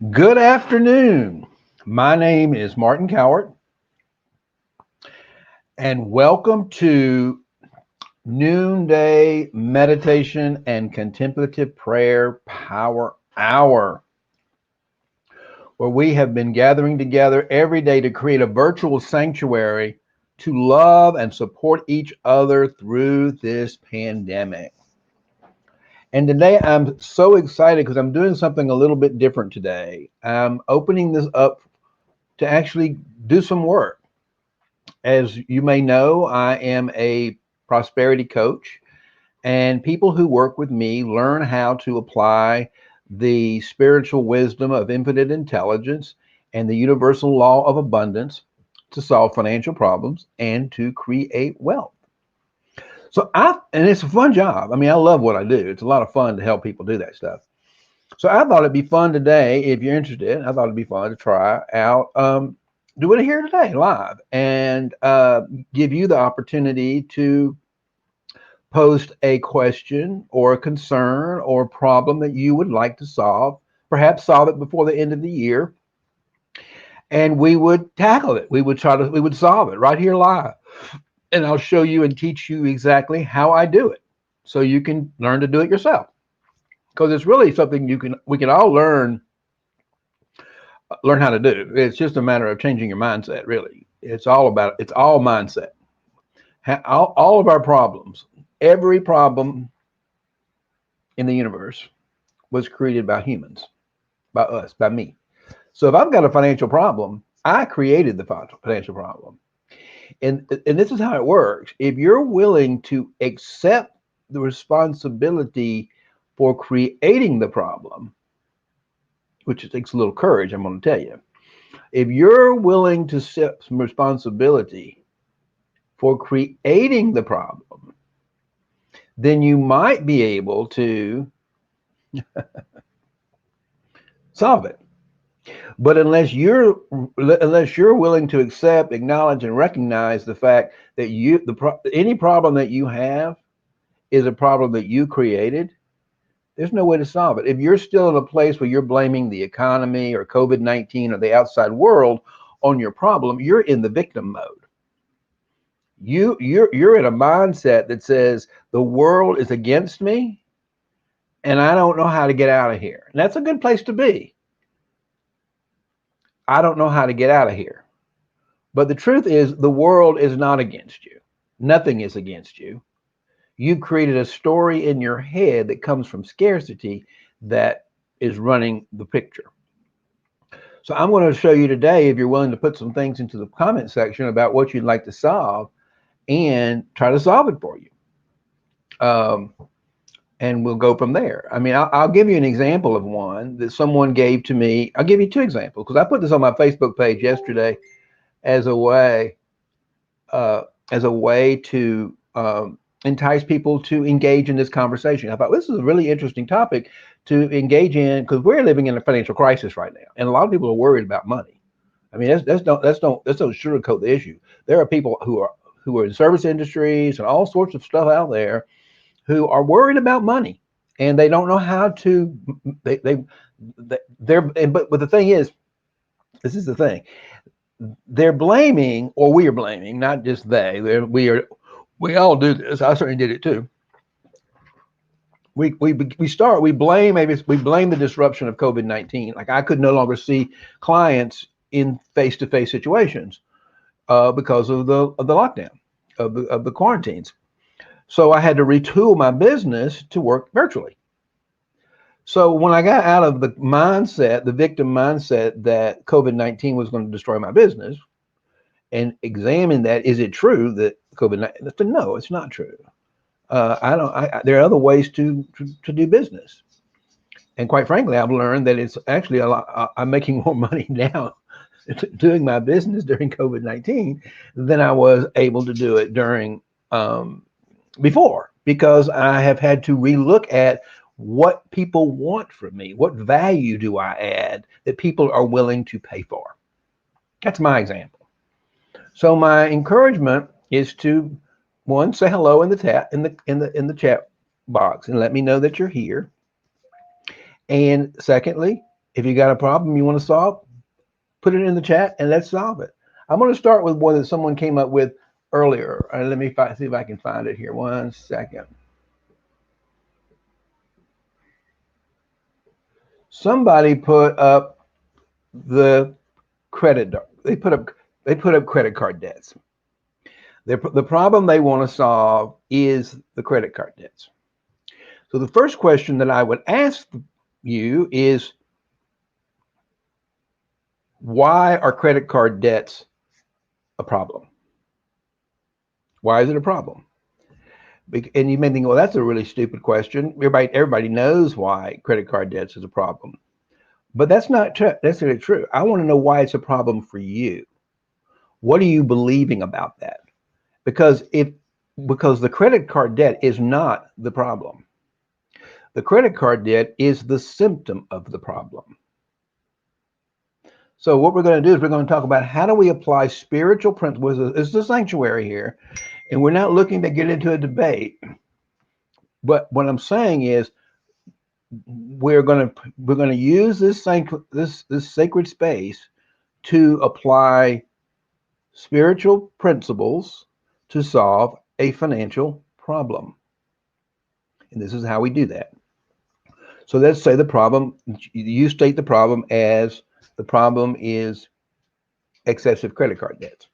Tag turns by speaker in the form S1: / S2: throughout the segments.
S1: Good afternoon. My name is Martin Cowart, and welcome to Noonday Meditation and Contemplative Prayer Power Hour, where we have been gathering together every day to create a virtual sanctuary to love and support each other through this pandemic. And today I'm so excited because I'm doing something a little bit different today. I'm opening this up to actually do some work. As you may know, I am a prosperity coach, and people who work with me learn how to apply the spiritual wisdom of infinite intelligence and the universal law of abundance to solve financial problems and to create wealth. And it's a fun job. I mean, I love what I do. It's a lot of fun to help people do that stuff. So I thought it'd be fun today, if you're interested, I thought it'd be fun to try out doing it here today live and give you the opportunity to post a question or a concern or a problem that you would like to solve, perhaps solve it before the end of the year. And we would tackle it. We would solve it right here live. And I'll show you and teach you exactly how I do it so you can learn to do it yourself. Because it's really something we can all learn how to do. It's just a matter of changing your mindset, really. It's all mindset. All of our problems, every problem in the universe was created by humans, by us, by me. So if I've got a financial problem, I created the financial problem. And this is how it works. If you're willing to accept the responsibility for creating the problem, which takes a little courage, I'm going to tell you. If you're willing to accept some responsibility for creating the problem, then you might be able to solve it. But unless you're willing to accept, acknowledge, and recognize the fact that any problem that you have is a problem that you created, there's no way to solve it. If you're still in a place where you're blaming the economy or COVID-19 or the outside world on your problem, you're in the victim mode. You're in a mindset that says the world is against me and I don't know how to get out of here. And that's a good place to be. I don't know how to get out of here. But the truth is the world is not against you. Nothing is against you. You've created a story in your head that comes from scarcity that is running the picture. So I'm going to show you today, if you're willing to put some things into the comment section about what you'd like to solve and try to solve it for you. And we'll go from there. I mean, I'll give you an example of one that someone gave to me. I'll give you two examples because I put this on my Facebook page yesterday as a way to entice people to engage in this conversation. I thought this is a really interesting topic to engage in because we're living in a financial crisis right now, and a lot of people are worried about money. I mean, that's don't sugarcoat the issue. There are people who are in service industries and all sorts of stuff out there who are worried about money, and they don't know how to. But the thing is, this is the thing. They're blaming, or we are blaming, not just they. We all do this. I certainly did it too. We blame the disruption of COVID-19. Like I could no longer see clients in face-to-face situations because of the lockdown of the quarantines. So I had to retool my business to work virtually. So when I got out of the victim mindset that COVID-19 was going to destroy my business, and examine that, is it true that COVID-19? No, it's not true. There are other ways to do business, and quite frankly, I've learned that it's actually a lot. I'm making more money now doing my business during COVID-19 than I was able to do it during before, because I have had to relook at what people want from me. What value do I add that people are willing to pay for? That's my example. So my encouragement is to, one, say hello in the chat box and let me know that you're here. And secondly, If you got a problem you want to solve, put it in the chat and let's solve it. I'm going to start with one that someone came up with earlier. Let me see if I can find it here. 1 second. Somebody put up the credit. They put up credit card debts. The problem they want to solve is the credit card debts. So the first question that I would ask you is, why are credit card debts a problem? Why is it a problem? And you may think, well, that's a really stupid question. Everybody knows why credit card debts is a problem. But that's not necessarily true. I want to know why it's a problem for you. What are you believing about that? Because the credit card debt is not the problem. The credit card debt is the symptom of the problem. So what we're going to do is we're going to talk about how do we apply spiritual principles. It's the sanctuary here, and we're not looking to get into a debate. But what I'm saying is we're going to use this sacred space to apply spiritual principles to solve a financial problem. And this is how we do that. So let's say the problem, you state the problem as the problem is excessive credit card debts.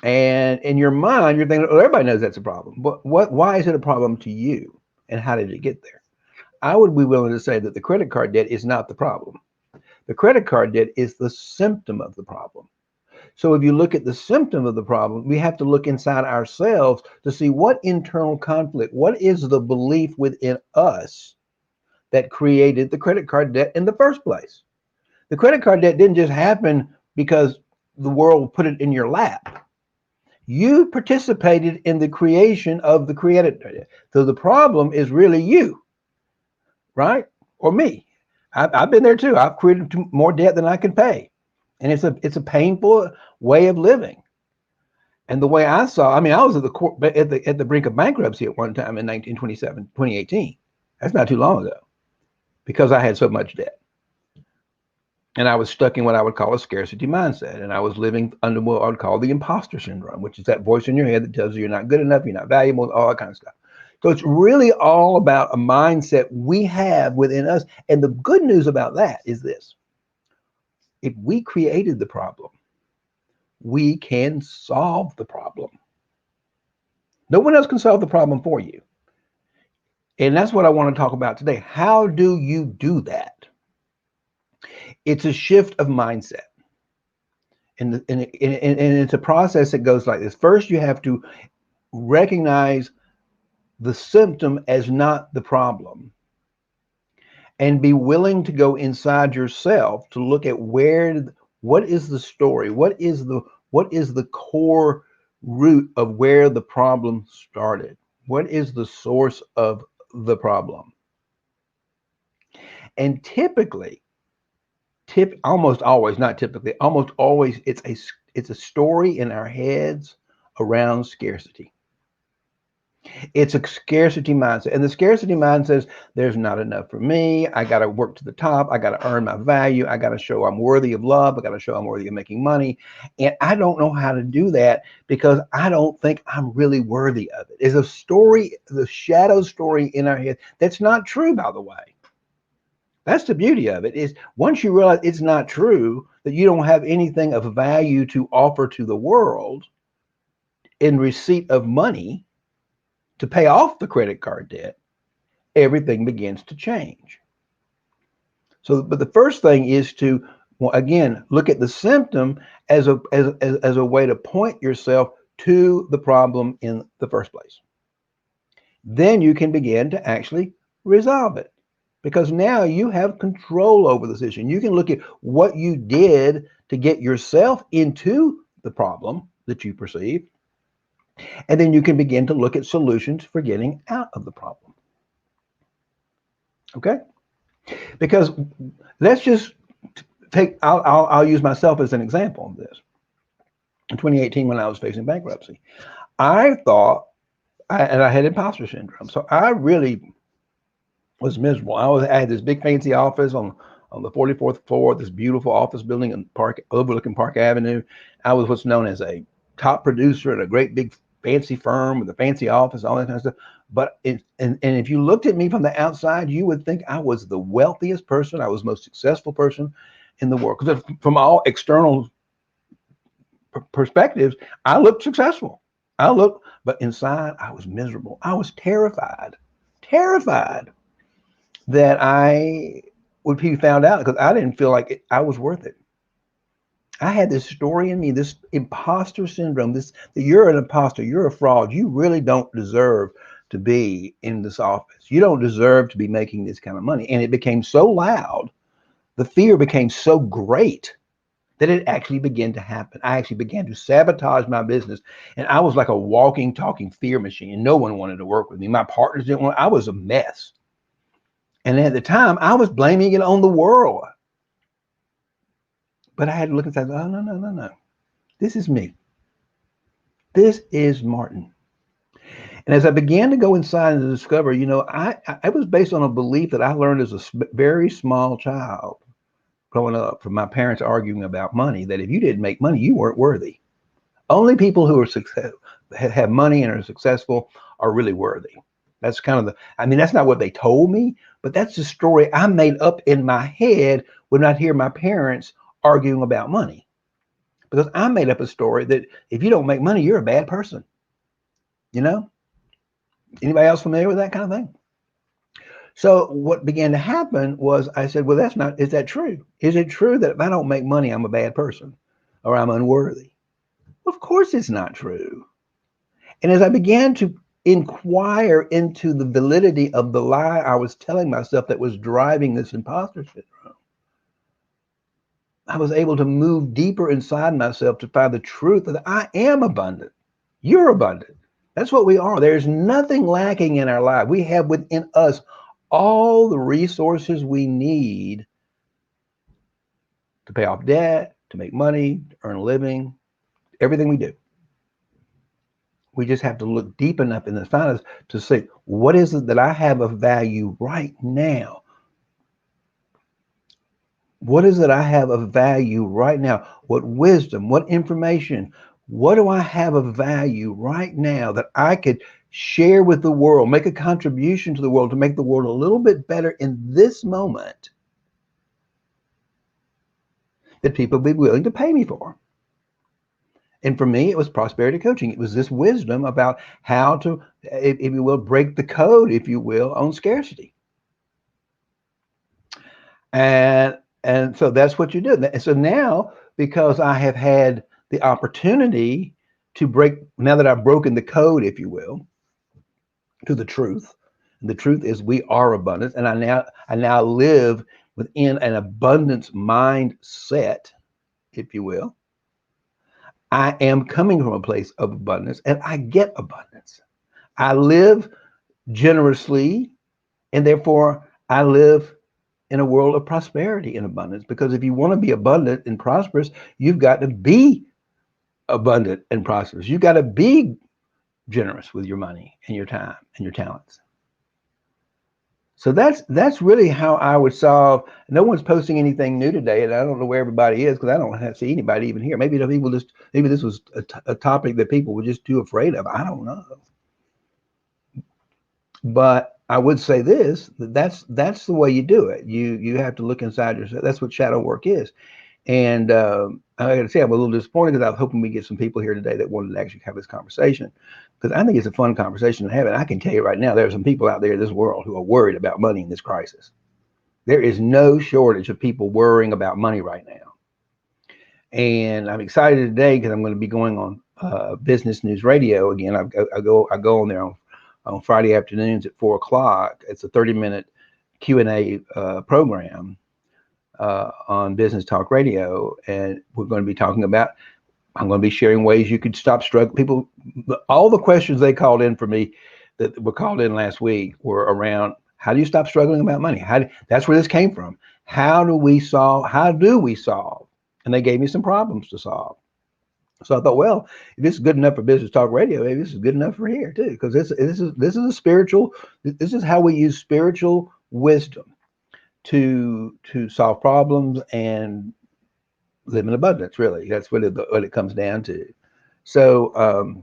S1: And in your mind, you're thinking, oh, everybody knows that's a problem. But why is it a problem to you? And how did it get there? I would be willing to say that the credit card debt is not the problem. The credit card debt is the symptom of the problem. So if you look at the symptom of the problem, we have to look inside ourselves to see what internal conflict, what is the belief within us that created the credit card debt in the first place. The credit card debt didn't just happen because the world put it in your lap. You participated in the creation of the credit debt. So the problem is really you, right? Or me. I've been there too. I've created more debt than I can pay. And it's a painful way of living. And the way I was at the brink of bankruptcy at one time in 2018. That's not too long ago, because I had so much debt. And I was stuck in what I would call a scarcity mindset. And I was living under what I would call the imposter syndrome, which is that voice in your head that tells you you're not good enough, you're not valuable, all that kind of stuff. So it's really all about a mindset we have within us. And the good news about that is this: if we created the problem, we can solve the problem. No one else can solve the problem for you. And that's what I want to talk about today. How do you do that? It's a shift of mindset. And it's a process that goes like this. First, you have to recognize the symptom as not the problem, and be willing to go inside yourself to look at what is the story, what is the core root of where the problem started, what is the source of the problem. And almost always, not typically, almost always, it's a story in our heads around scarcity. It's a scarcity mindset. And the scarcity mindset says there's not enough for me. I got to work to the top. I got to earn my value. I got to show I'm worthy of love. I got to show I'm worthy of making money. And I don't know how to do that because I don't think I'm really worthy of it. It's a story, the shadow story in our head. That's not true, by the way. That's the beauty of it, is once you realize it's not true, that you don't have anything of value to offer to the world in receipt of money to pay off the credit card debt, everything begins to change. So, but the first thing is to, well, again, look at the symptom as a way to point yourself to the problem in the first place. Then you can begin to actually resolve it, because now you have control over this issue. You can look at what you did to get yourself into the problem that you perceive, and then you can begin to look at solutions for getting out of the problem. Okay? Because let's just take, I'll use myself as an example of this. In 2018, when I was facing bankruptcy, I thought, and I had imposter syndrome. So I really Was miserable. I had this big fancy office on the 44th floor, this beautiful office building in Park overlooking Park Avenue. I was what's known as a top producer at a great big fancy firm with a fancy office, all that kind of stuff. But and if you looked at me from the outside, you would think I was the wealthiest person, I was the most successful person in the world. Because from all external perspectives, I looked successful. But inside I was miserable. I was terrified that I would be found out because I didn't feel like I was worth it. I had this story in me, this imposter syndrome, this that you're an imposter, you're a fraud, you really don't deserve to be in this office. You don't deserve to be making this kind of money. And it became so loud, the fear became so great that it actually began to happen. I actually began to sabotage my business. And I was like a walking, talking fear machine. No one wanted to work with me. My partners didn't want, I was a mess. And at the time, I was blaming it on the world. But I had to look and say, oh, no. This is me. This is Martin. And as I began to go inside and to discover, I was based on a belief that I learned as a very small child growing up from my parents arguing about money, that if you didn't make money, you weren't worthy. Only people who are have money and are successful are really worthy. That's kind of that's not what they told me, but that's the story I made up in my head when I hear my parents arguing about money. Because I made up a story that if you don't make money, you're a bad person. Anybody else familiar with that kind of thing? So what began to happen was I said, well, is that true? Is it true that if I don't make money, I'm a bad person or I'm unworthy? Well, of course it's not true. And as I began to inquire into the validity of the lie I was telling myself that was driving this imposter syndrome, I was able to move deeper inside myself to find the truth that I am abundant. You're abundant. That's what we are. There's nothing lacking in our life. We have within us all the resources we need to pay off debt, to make money, to earn a living, everything we do. We just have to look deep enough in the finance to say, what is it that I have of value right now? What is it I have of value right now? What wisdom, what information, what do I have of value right now that I could share with the world, make a contribution to the world to make the world a little bit better in this moment that people be willing to pay me for? And for me, it was prosperity coaching. It was this wisdom about how to, if you will, break the code, if you will, on scarcity. And so that's what you do. And so now, because I have had the opportunity to break, now that I've broken the code, if you will, to the truth, and the truth is we are abundance, and I now live within an abundance mindset, if you will. I am coming from a place of abundance and I get abundance. I live generously, and therefore I live in a world of prosperity and abundance. Because if you want to be abundant and prosperous, you've got to be abundant and prosperous. You've got to be generous with your money and your time and your talents. So that's really how I would solve. No one's posting anything new today, and I don't know where everybody is because I don't see anybody even here. Maybe maybe this was a topic that people were just too afraid of. I don't know. But I would say that's the way you do it. You have to look inside yourself. That's what shadow work is. And I got to say, I'm a little disappointed because I was hoping we get some people here today that wanted to actually have this conversation, because I think it's a fun conversation to have. And I can tell you right now, there are some people out there in this world who are worried about money in this crisis. There is no shortage of people worrying about money right now. And I'm excited today because I'm going to be going on Business News Radio again. I go on there on Friday afternoons at 4 o'clock. It's a 30-minute Q&A program on Business Talk Radio, and we're going to be talking about, I'm going to be sharing ways you could stop struggling. People, all the questions they called in for me that were called in last week were around, how do you stop struggling about money? That's where this came from. How do we solve? And they gave me some problems to solve. So I thought, well, if this is good enough for Business Talk Radio, maybe this is good enough for here too, because this is a spiritual. This is how we use spiritual wisdom to solve problems and live in abundance. Really, that's really what it comes down to. So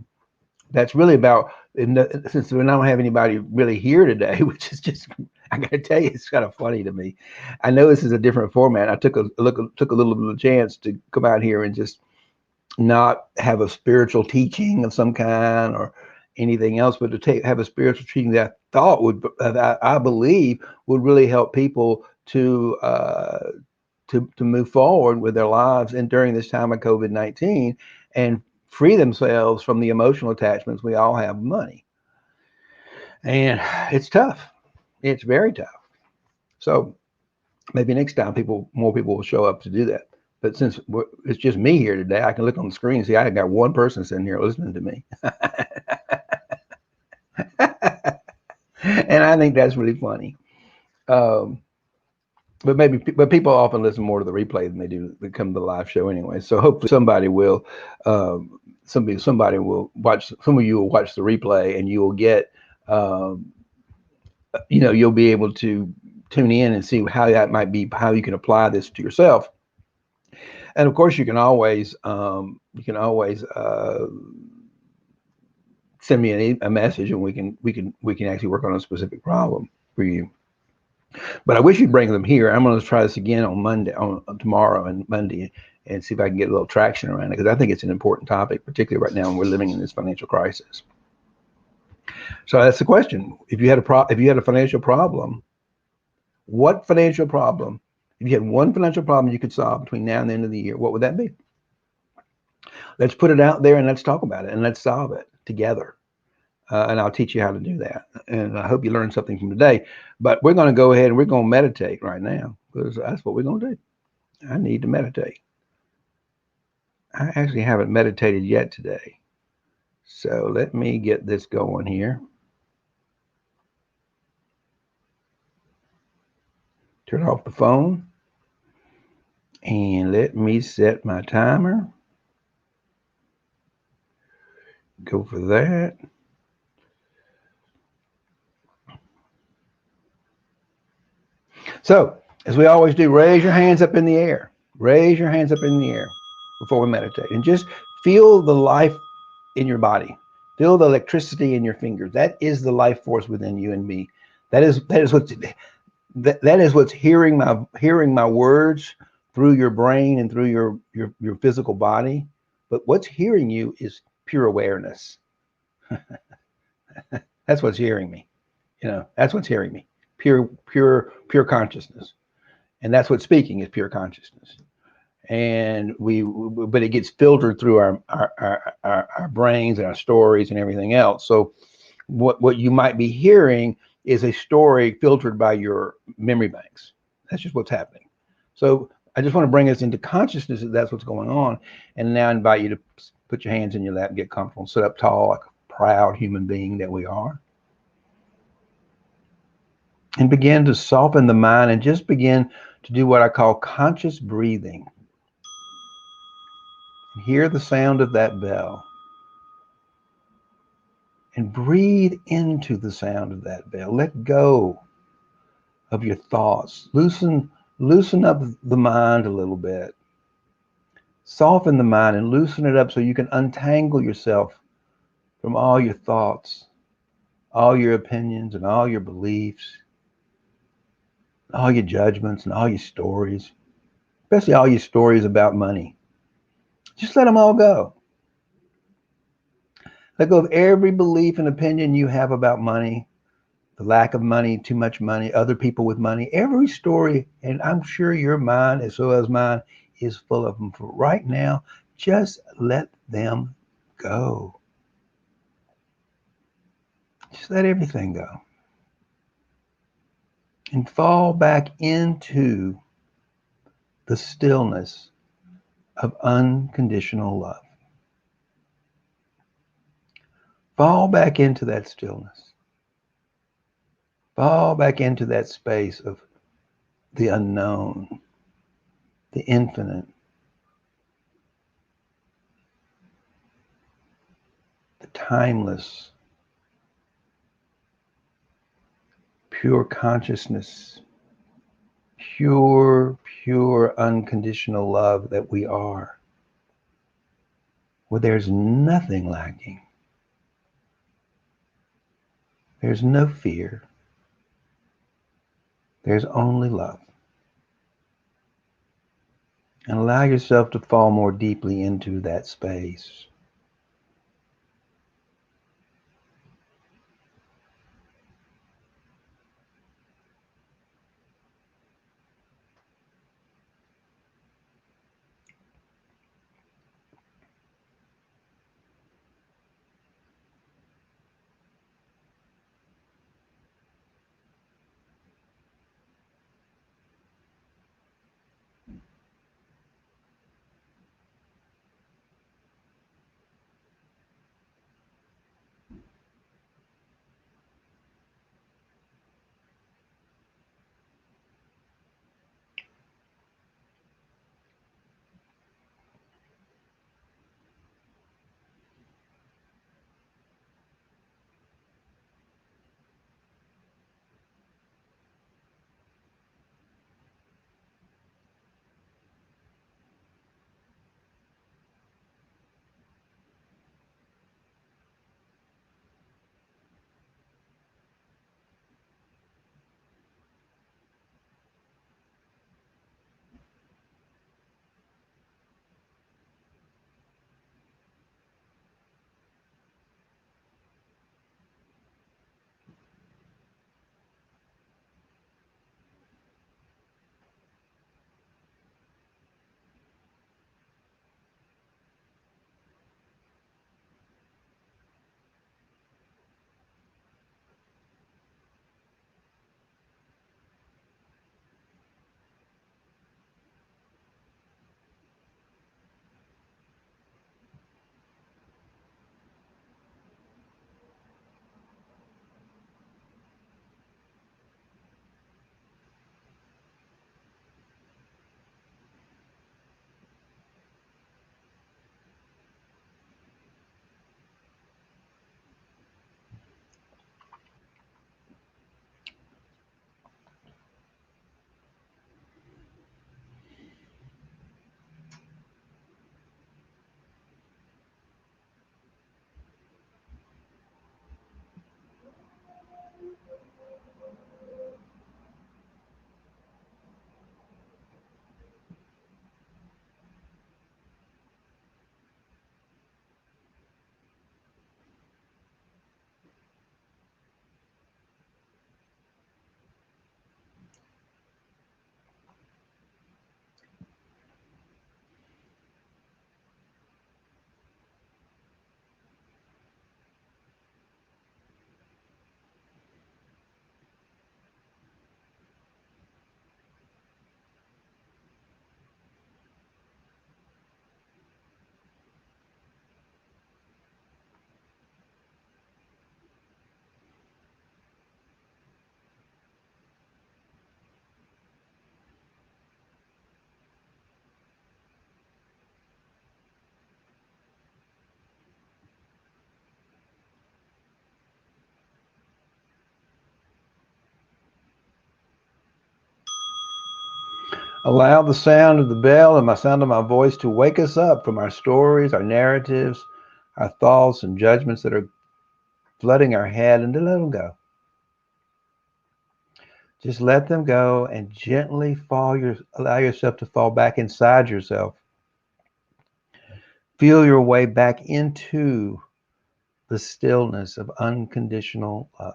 S1: that's really about. Since we don't have anybody really here today, which is just, I got to tell you, it's kind of funny to me. I know this is a different format. I took a little bit of a chance to come out here and just not have a spiritual teaching of some kind or anything else, but to have a spiritual teaching that I thought that I believe would really help people to move forward with their lives and during this time of COVID-19 and free themselves from the emotional attachments we all have with money. And it's tough. It's very tough. So maybe next time more people will show up to do that. But since it's just me here today, I can look on the screen and see I got one person sitting here listening to me. And I think that's really funny. Um, but people often listen more to the replay than they come to the live show anyway. So hopefully somebody will, somebody will watch. Some of you will watch the replay, and you will get, you'll be able to tune in and see how that might be, how you can apply this to yourself. And of course, you can always send me a message, and we can actually work on a specific problem for you. But I wish you'd bring them here. I'm going to try this again on Monday, on tomorrow and Monday, and see if I can get a little traction around it, because I think it's an important topic, particularly right now when we're living in this financial crisis. So that's the question. If you had a financial problem, what financial problem? If you had one financial problem you could solve between now and the end of the year, what would that be? Let's put it out there and let's talk about it and let's solve it together. And I'll teach you how to do that. And I hope you learned something from today. But we're going to go ahead and we're going to meditate right now, because that's what we're going to do. I need to meditate. I actually haven't meditated yet today. So let me get this going here. Turn off the phone. And let me set my timer. Go for that. So, as we always do, raise your hands up in the air. Raise your hands up in the air before we meditate. And just feel the life in your body. Feel the electricity in your fingers. That is the life force within you and me. That is what's hearing my words through your brain and through your physical body. But what's hearing you is pure awareness. That's what's hearing me. That's what's hearing me. Pure consciousness. And that's what's speaking is pure consciousness. And but it gets filtered through our brains and our stories and everything else. So what you might be hearing is a story filtered by your memory banks. That's just what's happening. So I just want to bring us into consciousness that that's what's going on. And now I invite you to put your hands in your lap and get comfortable and sit up tall like a proud human being that we are. And begin to soften the mind and just begin to do what I call conscious breathing. Hear the sound of that bell. And breathe into the sound of that bell. Let go of your thoughts. Loosen up the mind a little bit. Soften the mind and loosen it up so you can untangle yourself from all your thoughts, all your opinions and all your beliefs, all your judgments and all your stories, especially all your stories about money. Just let them all go. Let go of every belief and opinion you have about money, the lack of money, too much money, other people with money, every story, and I'm sure your mind, as well as mine, is full of them. For right now, just let them go. Just let everything go. And fall back into the stillness of unconditional love. Fall back into that stillness. Fall back into that space of the unknown, the infinite, the timeless, pure consciousness, pure, unconditional love that we are, where there's nothing lacking. There's no fear. There's only love. And allow yourself to fall more deeply into that space. Allow the sound of the bell and the sound of my voice to wake us up from our stories, our narratives, our thoughts and judgments that are flooding our head, and to let them go. Just let them go and gently allow yourself to fall back inside yourself. Feel your way back into the stillness of unconditional love.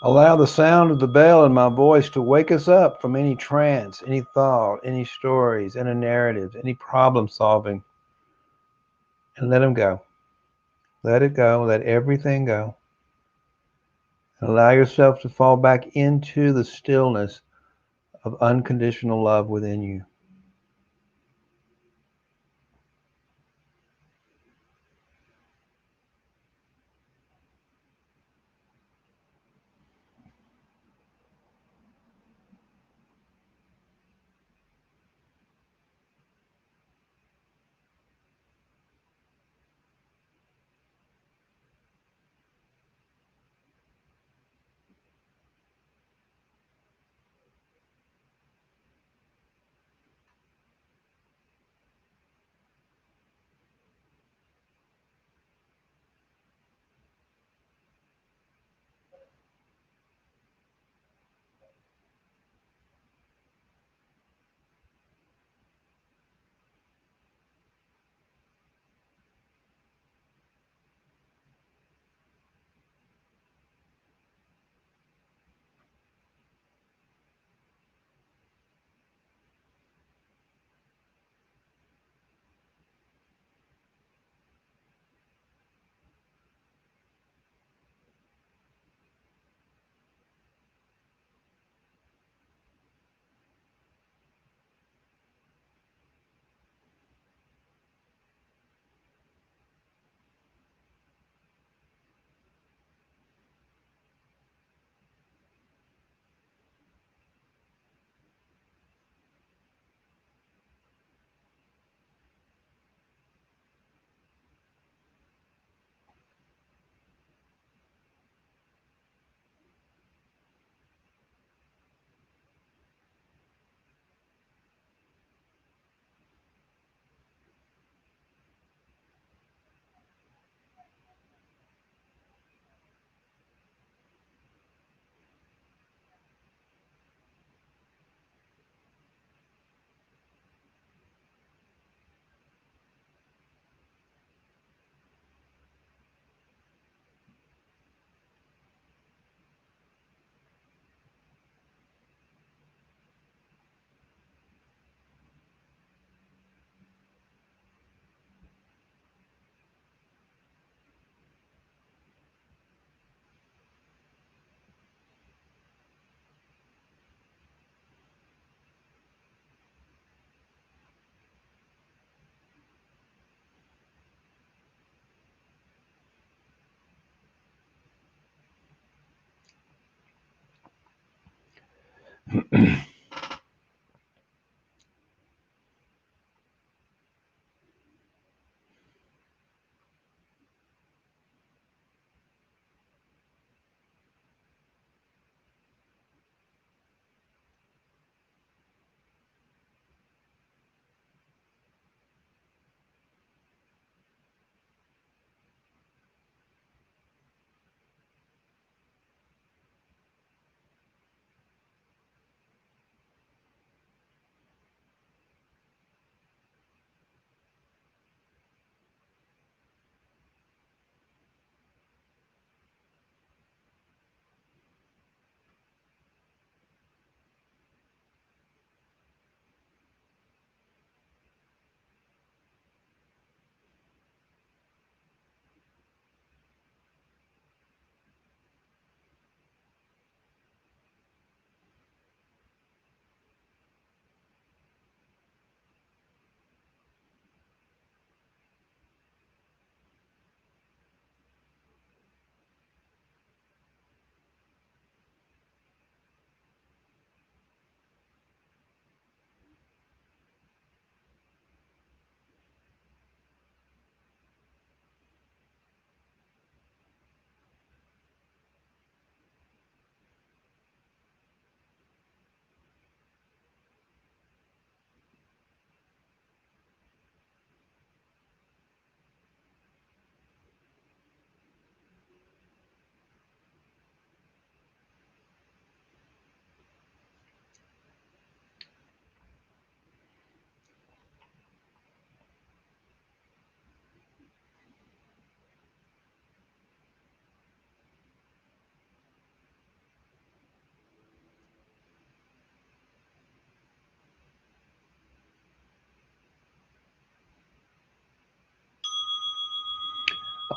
S1: Allow the sound of the bell and my voice to wake us up from any trance, any thought, any stories, any narratives, any problem solving, and let them go. Let it go. Let everything go. And allow yourself to fall back into the stillness of unconditional love within you.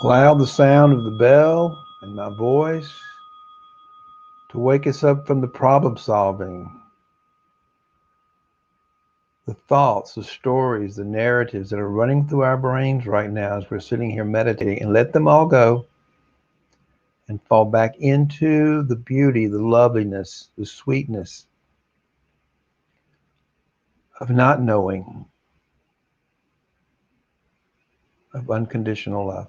S1: Allow the sound of the bell and my voice to wake us up from the problem solving, the thoughts, the stories, the narratives that are running through our brains right now as we're sitting here meditating, and let them all go and fall back into the beauty, the loveliness, the sweetness of not knowing, of unconditional love.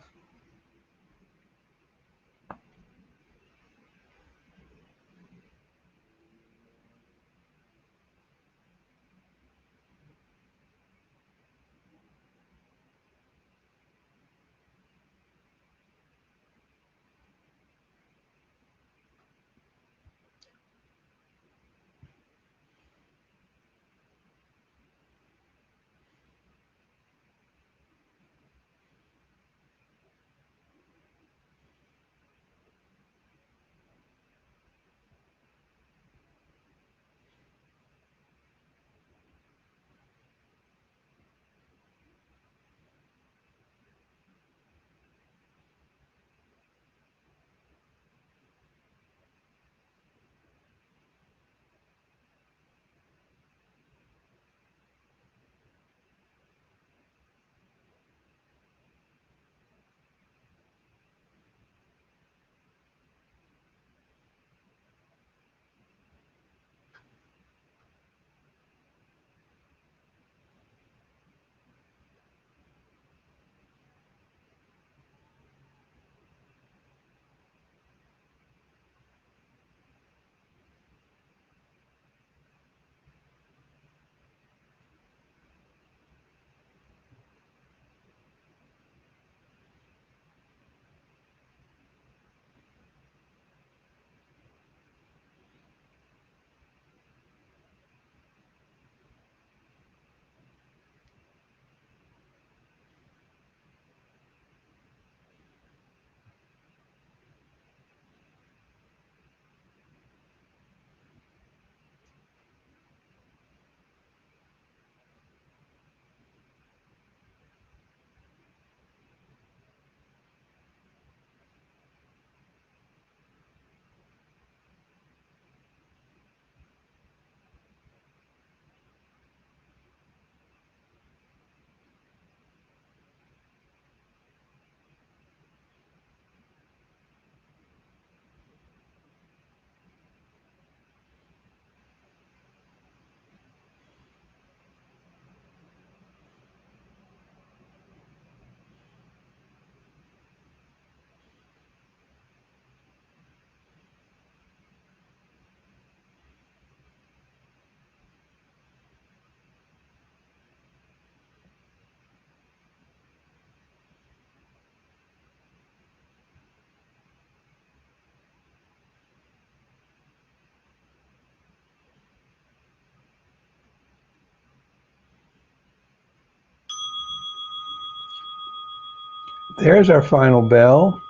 S1: There's our final bell.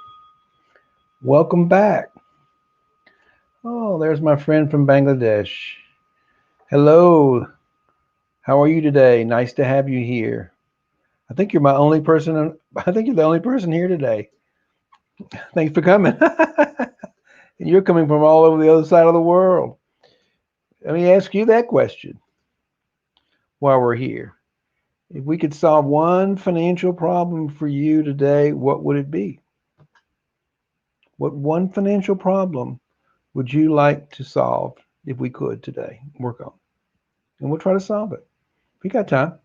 S1: Welcome back. Oh, there's my friend from Bangladesh. Hello. How are you today? Nice to have you here. I think you're my only person. I think you're the only person here today. Thanks for coming. And you're coming from all over the other side of the world. Let me ask you that question while we're here. If we could solve one financial problem for you today, what would it be? What one financial problem would you like to solve if we could today? Work on. And we'll try to solve it. We got time.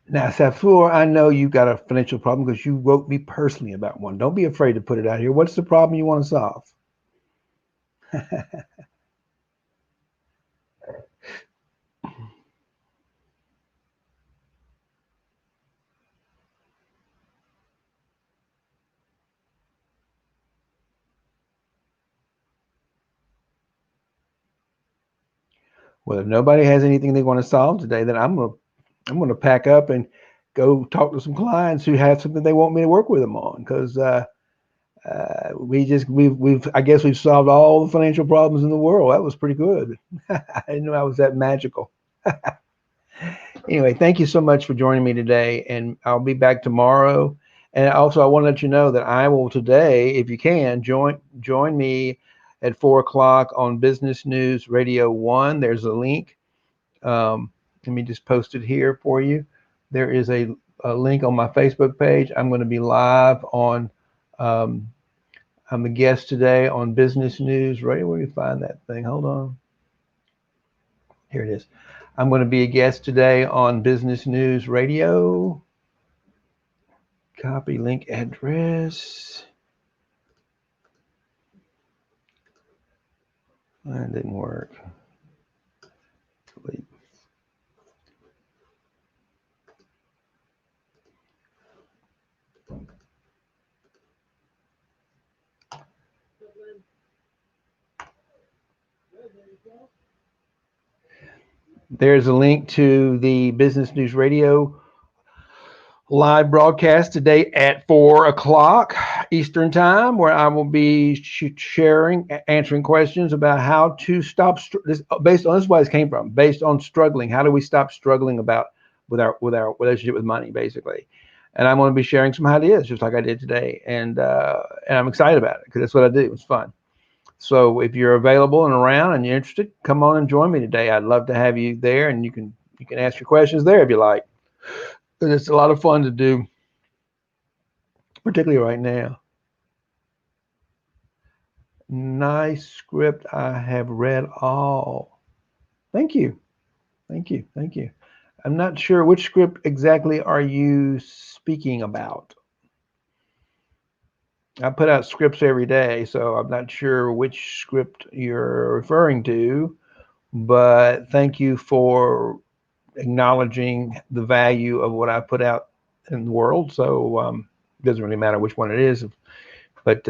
S1: Now, Safur, I know you got a financial problem because you wrote me personally about one. Don't be afraid to put it out here. What's the problem you want to solve? Well, if nobody has anything they want to solve today, then I'm gonna pack up and go talk to some clients who have something they want me to work with them on because we've I guess we've solved all the financial problems in the world. That was pretty good. I didn't know I was that magical. Anyway, thank you so much for joining me today, and I'll be back tomorrow. And also, I want to let you know that I will today, if you can, join me at 4 o'clock on Business News Radio One. There's a link. Let me just post it here for you. There is a link on my Facebook page. I'm going to be live on. Um, I'm a guest today on Business News Radio. Where do you find that thing? Hold on. Here it is. I'm going to be a guest today on Business News Radio. Copy link address. That didn't work. There's a link to the Business News Radio live broadcast today at 4 o'clock Eastern Time, where I will be sharing, answering questions about how to stop this. Based on this, is where this came from. Based on struggling, how do we stop struggling about with our relationship with money, basically? And I'm going to be sharing some ideas, just like I did today, and I'm excited about it because that's what I do. It's fun. So if you're available and around and you're interested, come on and join me today. I'd love to have you there, and you can ask your questions there if you like. But it's a lot of fun to do, particularly right now. Nice script. I have read all. Thank you. Thank you. Thank you. I'm not sure which script exactly are you speaking about. I put out scripts every day, so I'm not sure which script you're referring to, but thank you for acknowledging the value of what I put out in the world. So it doesn't really matter which one it is, but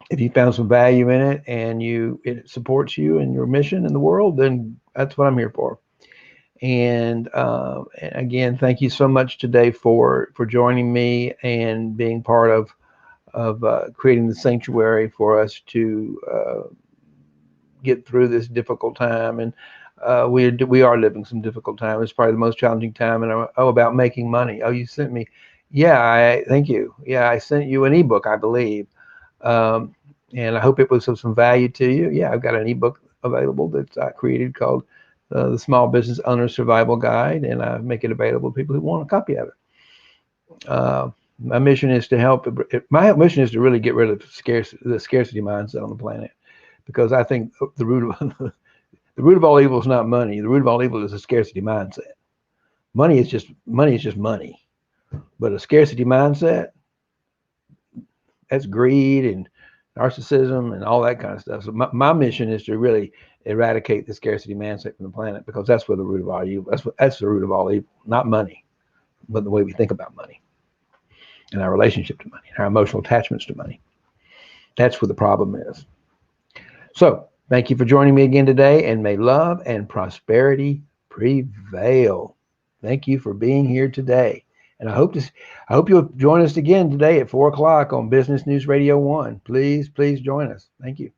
S1: if you found some value in it and it supports you and your mission in the world, then that's what I'm here for. And again, thank you so much today for joining me and being part of creating the sanctuary for us to get through this difficult time. And we are living some difficult time. It's probably the most challenging time. And about making money. Oh, you sent me. Yeah, thank you. Yeah, I sent you an ebook, I believe. And I hope it was of some value to you. Yeah, I've got an ebook available that I created called the Small Business Owner Survival Guide, and I make it available to people who want a copy of it. My mission is to help. My mission is to really get rid of the scarcity mindset on the planet, because I think the root of all evil is not money. The root of all evil is a scarcity mindset. Money is just money, but a scarcity mindset, that's greed and narcissism and all that kind of stuff. So my mission is to really eradicate the scarcity mindset from the planet, because that's where the root of all evil. That's the root of all evil, not money, but the way we think about money and our relationship to money and our emotional attachments to money. That's where the problem is. So thank you for joining me again today, and may love and prosperity prevail. Thank you for being here today. And I hope you'll join us again today at 4 o'clock on Business News Radio One. Please join us. Thank you.